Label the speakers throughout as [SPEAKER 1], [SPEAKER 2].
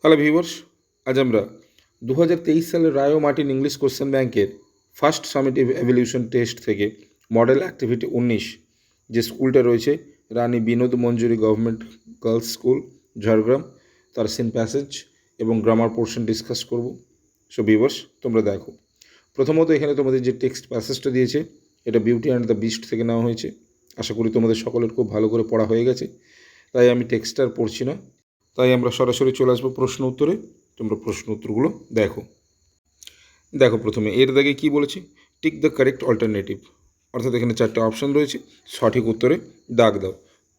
[SPEAKER 1] Hello viewers, আজ আমরা 2023 সালের রায় ও মার্টিন ইংলিশ কোশ্চেন ব্যাংকের ফার্স্ট সামেটিভ এভলিউশন টেস্ট থেকে মডেল অ্যাক্টিভিটি 19 যে স্কুলটা রয়েছে রানী বিনোদ মঞ্জুরি গভর্নমেন্ট গার্লস স্কুল ঝাড়গ্রাম, তার সিন প্যাসেজ এবং গ্রামার পোর্শন ডিসকাস করব। সো ভিউয়ার্স, তোমরা দেখো, প্রথমত এখানে তোমাদের যে টেক্সট প্যাসেজটা দিয়েছে এটা বিউটি অ্যান্ড দ্য বিস্ট থেকে নেওয়া হয়েছে। আশা করি তোমাদের সকলের খুব ভালো করে পড়া হয়ে গেছে, তাই আমি টেক্সটটা আর পড়ছি না। তাই আমরা সরাসরি চলে আসবো প্রশ্ন উত্তরে। তোমরা প্রশ্ন উত্তরগুলো দেখো। প্রথমে এর দাগে কি বলেছে, টিক দ্য কারেক্ট অল্টারনেটিভ, অর্থাৎ এখানে চারটে অপশান রয়েছে, সঠিক উত্তরে দাগ দাও।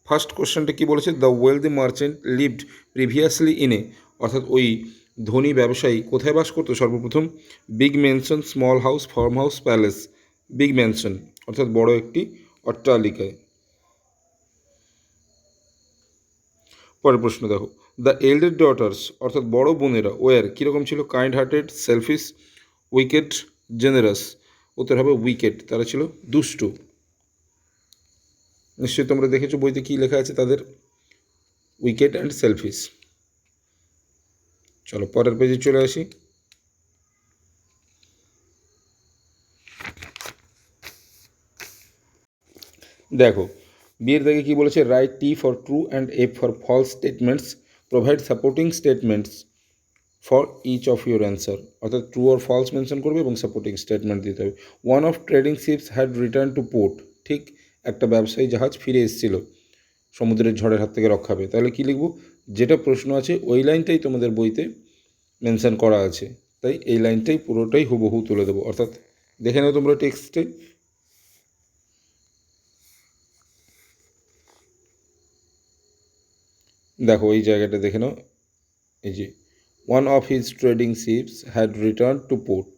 [SPEAKER 1] ফার্স্ট কোশ্চেনটা কি বলেছে, the wealthy merchant lived previously ইনে, অর্থাৎ ওই ধনী ব্যবসায়ী কোথায় বাস করতো সর্বপ্রথম, big mansion, small house, farm house, palace. Big mansion অর্থাৎ বড় একটি অট্টালিকায়। পরের প্রশ্ন দেখো, দ্য এল্ডার ডটার্স অর্থাৎ বড় বোনেরা ওয়ার কীরকম ছিল, kind hearted, selfish, wicked, generous. উত্তর হবে উইকেট, তারা ছিল দুষ্টু। নিশ্চয়ই তোমরা দেখেছো বইতে কী লেখা আছে তাদের, উইকেট অ্যান্ড সেলফিশ। চলো পরের পেজে চলে আসি। দেখো বিয়ের দাগে কী বলেছে, write T for true and F for false statements, provide supporting statements for each of your answer, অর্থাৎ ট্রু আর ফলস মেনশন করবে এবং সাপোর্টিং স্টেটমেন্ট দিতে হবে। One of trading ships had return to port, ঠিক একটা ব্যবসায়ী জাহাজ ফিরে এসেছিল সমুদ্রের ঝড়ের হাত থেকে রক্ষা পেয়ে। তাহলে কী লিখব, যেটা প্রশ্ন আছে ওই লাইনটাই তোমাদের বইতে মেনশন করা আছে, তাই এই লাইনটাই পুরোটাই হুবহু তুলে দেবো। অর্থাৎ দেখে নাও তোমরা টেক্সটে, দেখো এই জায়গাটা দেখে নাও, এই যে one of his trading ships had return to port,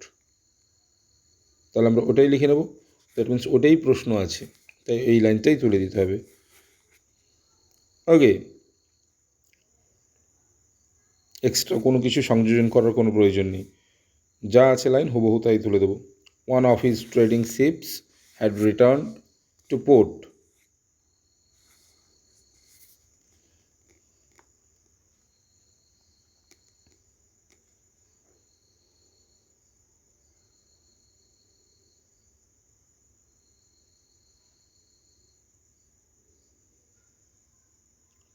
[SPEAKER 1] তাহলে আমরা ওটাই লিখে নেব। দ্যাট মিনস ওটাই প্রশ্ন আছে, তাই এই লাইনটাই তুলে দিতে হবে। ওকে, এক্সট্রা কোনো কিছু সংযোজন করার কোনো প্রয়োজন নেই, যা আছে লাইন হুবহু তাই তুলে দেবো। One of his trading ships had return to port.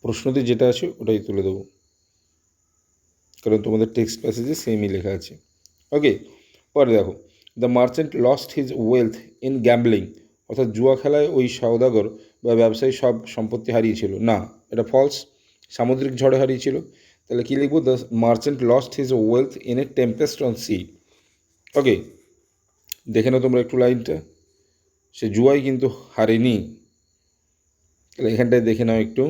[SPEAKER 1] প্রশ্নতে যেটা আছে ওটাই তুলে দেবো, কারণ তোমাদের টেক্সট প্যাসেজে সেমই লেখা আছে। ওকে, পরে দেখো, the merchant lost his wealth in gambling, অর্থাৎ জুয়া খেলায় ওই সওদাগর বা ব্যবসায়ী সব সম্পত্তি হারিয়েছিল। না, এটা ফলস, সামুদ্রিক ঝড়ে হারিয়েছিল। তাহলে কী লিখবো, the merchant lost his wealth in a tempest on sea. Okay, দেখে নাও তোমরা একটু লাইনটা, সে জুয়াই কিন্তু হারেনি। তাহলে এখানটায় দেখে নাও একটু,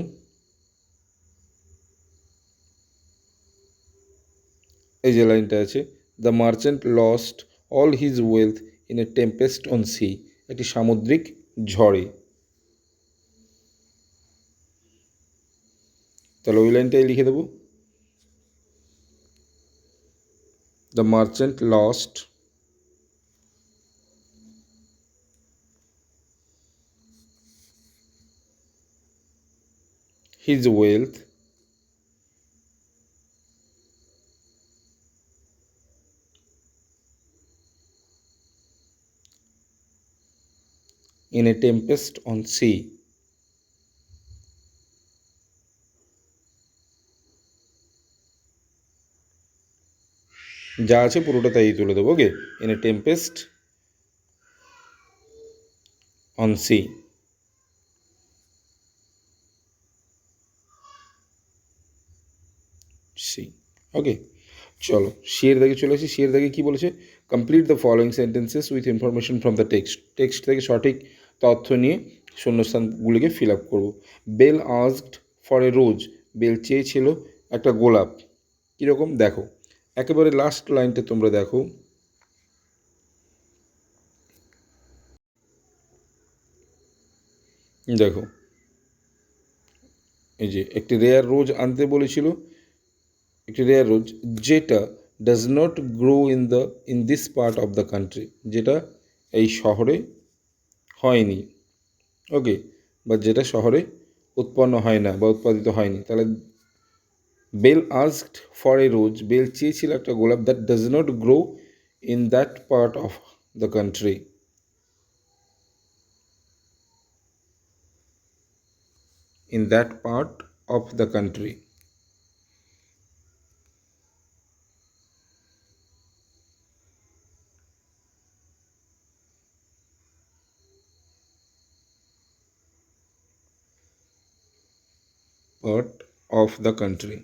[SPEAKER 1] এই যে লাইনটা আছে, the merchant lost all his wealth in a tempest on sea, একটি সামুদ্রিক ঝড়ে। তাহলে ওই লাইনটাই লিখে দেবো, the merchant lost his wealth in a tempest on sea. যা আছে পুরোটা তাই তুলে দেবো। Okay, in a tempest on sea. Sea. Okay, চলো শের দাগে চলে আসি। শের দাগে কী বলেছে, complete the following sentences with information from the text. Text থেকে সঠিক তথ্য নিয়ে শূন্যস্থানগুলিকে ফিল আপ করবো। Bell asked for a rose, Bell চেয়েছিল একটা গোলাপ। কীরকম দেখো, একেবারে লাস্ট লাইনটা তোমরা দেখো, দেখো এই যে একটি রেয়ার রোজ আনতে বলেছিল, একটি রেয়ার রোজ যেটা does not grow in this part of the country, যেটা এই শহরে হয়নি। ওকে, বা যেটা শহরে উৎপন্ন হয় না বা উৎপাদিত হয়নি। তাহলে Bell asked for a rose, Bell চেয়েছিল একটা গোলাপ, that does not grow in that part of the country. In that part of the country. Part of the country.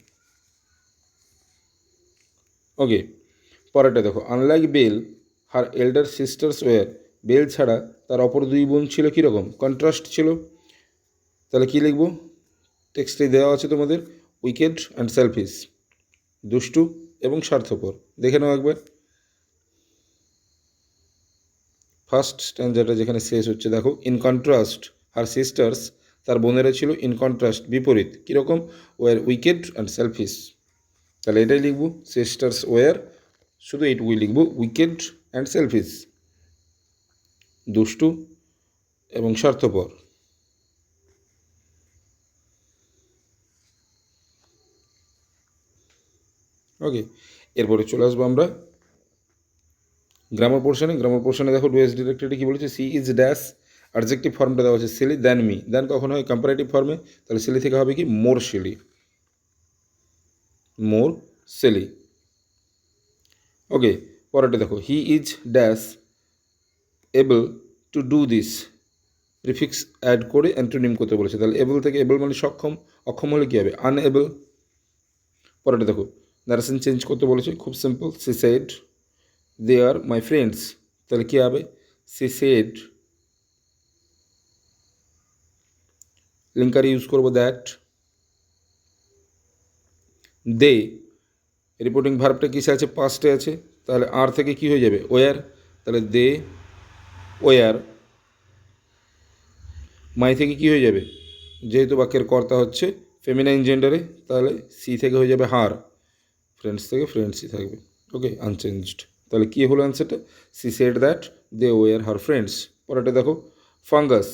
[SPEAKER 1] Okay, পরেরটা দেখো, unlike Bell her elder sisters were, Bell ছাড়া তার অপর দুই বোন ছিল কীরকম? কন্ট্রাস্ট ছিল। তাহলে কী লিখব? টেক্সটে দেওয়া আছে তোমাদের, উইকেড অ্যান্ড সেলফিশ, দুষ্টু এবং স্বার্থপর। দেখে নাও একবার ফার্স্ট স্ট্যান্ডার্ডটা যেখানে শেষ হচ্ছে, দেখো, ইন কন্ট্রাস্ট হার সিস্টার্স, তার বোনেরা ছিল ইন কন্ট্রাস্ট, বিপরীত, কীরকম? Were wicked and selfish. তাহলে এটাই লিখব, সিস্টার্স ওয়ার, শুধু এইটুকুই লিখব, উইকেড অ্যান্ড সেলফিশ, দুষ্টু এবং স্বার্থপর। ওকে, এরপরে চলে আসবো আমরা গ্রামার পোর্শনে। গ্রামার পোর্শনে দেখো, ডু এস ডিরেক্টরি কী বলেছে? সি ইজ ড্যাশ, অ্যাডজেক্টিভ ফর্মটা দেওয়া আছে সিলি দ্যান মি, দ্যান কখন হয়? কম্পারেটিভ ফর্মে। তাহলে সিলি থেকে হবে কি? মোর সিলি, মোর সিলি। ওকে, পরেরটা দেখো, he is dash able to do this, prefix add করে অ্যান্টোনিম করতে বলেছে। তাহলে এবল থেকে, এবল মানে সক্ষম, অক্ষম হলে কী হবে? আনএবল। পরেরটা দেখো, নারেশন চেঞ্জ করতে বলেছে, খুব simple, she said they are my friends, তাহলে কী হবে? সি সেড, লিঙ্কার ইউজ করবো দ্যাট, দে, রিপোর্টিং ভার্বটা কিসে আছে? পাস্টে আছে, তাহলে আর থেকে কি হয়ে যাবে? ওয়ার, তাহলে দে ওয়ার। মাই থেকে কি হয়ে যাবে? যেহেতু বাক্যের কর্তা হচ্ছে ফেমিনাইন জেন্ডারে, তাহলে সি থেকে হয়ে যাবে হার, ফ্রেন্ডস থেকে ফ্রেন্ডসই থাকবে। Okay, unchanged. তাহলে কী হলো অ্যান্সারটা? She said that they were her friends. পরেরটা দেখো, ফাঙ্গাস,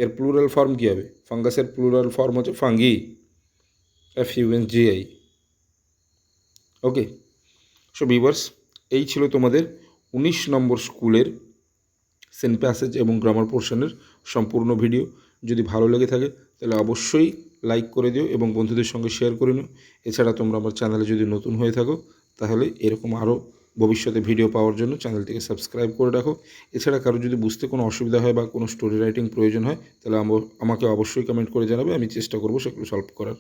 [SPEAKER 1] এর প্লুরাল ফর্ম কী হবে? ফাঙ্গাসের প্লুরাল ফর্ম হচ্ছে fungi, FUNGI। Okay, so viewers, এই ছিল তোমাদের 19 নম্বর স্কুলের সেন্ট প্যাসেজ এবং গ্রামার পোর্শনের সম্পূর্ণ ভিডিও। যদি ভালো লেগে থাকে তাহলে অবশ্যই লাইক করে দিও এবং বন্ধুদের সঙ্গে শেয়ার করে নিও। এছাড়া তোমরা আমার চ্যানেলে যদি নতুন হয়ে থাকো তাহলে এরকম আরও ভবিষ্যতে ভিডিও পাওয়ার জন্য চ্যানেলটিকে সাবস্ক্রাইব করে রাখো। এছাড়া কারো যদি বুঝতে কোনো অসুবিধা হয় বা কোনো স্টোরি রাইটিং প্রয়োজন হয় তাহলে আমাকে অবশ্যই কমেন্ট করে জানাবে, আমি চেষ্টা করব সেগুলো সলভ করার।